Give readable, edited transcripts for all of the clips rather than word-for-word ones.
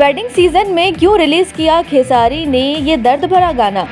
Wedding season में क्यों release किया खेसारी ने ये दर्द भरा गाना।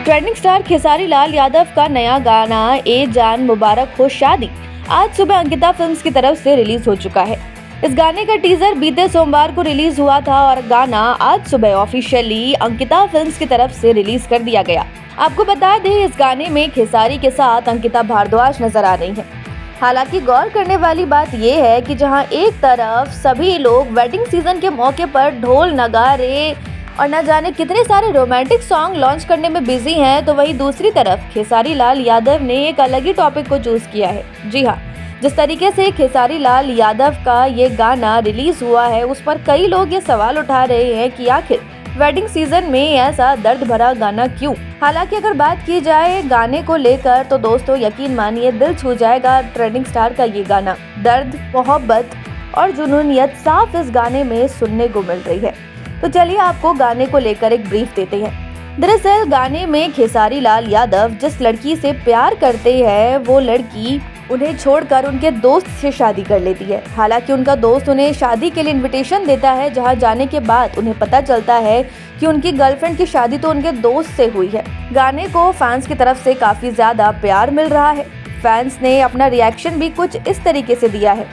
ट्रेंडिंग स्टार खेसारी लाल यादव का नया गाना ए जान मुबारक हो शादी आज सुबह अंकिता फिल्म्स की तरफ से रिलीज हो चुका है। इस गाने का टीजर बीते सोमवार को रिलीज हुआ था और गाना आज सुबह ऑफिशियली अंकिता फिल्म्स की तरफ से रिलीज कर दिया गया। आपको बता दें, इस गाने में खेसारी के साथ अंकिता भारद्वाज नजर आ रही हैं। हालांकि गौर करने वाली बात यह है कि जहां एक तरफ सभी लोग वेडिंग सीजन के मौके पर ढोल नगारे और न जाने कितने सारे रोमांटिक सॉन्ग लॉन्च करने में बिजी हैं, तो वहीं दूसरी तरफ खेसारी लाल यादव ने एक अलग ही टॉपिक को चूज किया है। जी हाँ, जिस तरीके से खेसारी लाल यादव का ये गाना रिलीज हुआ है, उस पर कई लोग ये सवाल उठा रहे हैं कि आखिर वेडिंग सीजन में ऐसा दर्द भरा गाना क्यों। हालांकि अगर बात की जाए गाने को लेकर तो दोस्तों यकीन मानिए दिल छू जाएगा ट्रेंडिंग स्टार का ये गाना। दर्द, मोहब्बत और जुनूनियत साफ इस गाने में सुनने को मिल रही है। तो चलिए आपको गाने को लेकर एक ब्रीफ देते हैं। दरअसल गाने में खेसारी लाल यादव जिस लड़की से प्यार करते हैं, वो लड़की उन्हें छोड़कर उनके दोस्त से शादी कर लेती है। हालांकि उनका दोस्त उन्हें शादी के लिए इनविटेशन देता है, जहां जाने के बाद उन्हें पता चलता है कि उनकी गर्लफ्रेंड की शादी तो उनके दोस्त से हुई है। गाने को फैंस की तरफ से काफी ज्यादा प्यार मिल रहा है। फैंस ने अपना रिएक्शन भी कुछ इस तरीके से दिया है।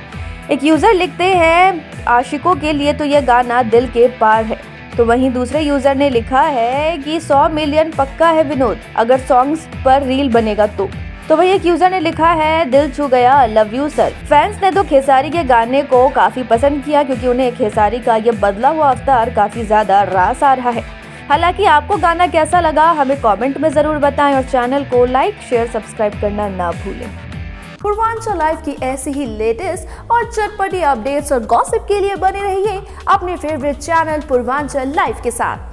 एक यूजर लिखते हैं, आशिकों के लिए तो यह गाना दिल के पार है। तो वहीं दूसरे यूजर ने लिखा है कि 100 मिलियन पक्का है विनोद, अगर सॉन्ग्स पर रील बनेगा तो वही एक यूजर ने लिखा है, दिल छू गया, लव यू सर। फैंस ने तो खेसारी के गाने को काफी पसंद किया क्योंकि उन्हें खेसारी का ये बदला हुआ अवतार काफी ज्यादा रास आ रहा है। हालांकि आपको गाना कैसा लगा हमें कमेंट में जरूर बताएं और चैनल को लाइक, शेयर, सब्सक्राइब करना ना भूलें। पूर्वांचल लाइव की ऐसी ही लेटेस्ट और चटपटी अपडेट्स और गॉसिप के लिए बने रहिए अपने फेवरेट चैनल पूर्वांचल लाइव के साथ।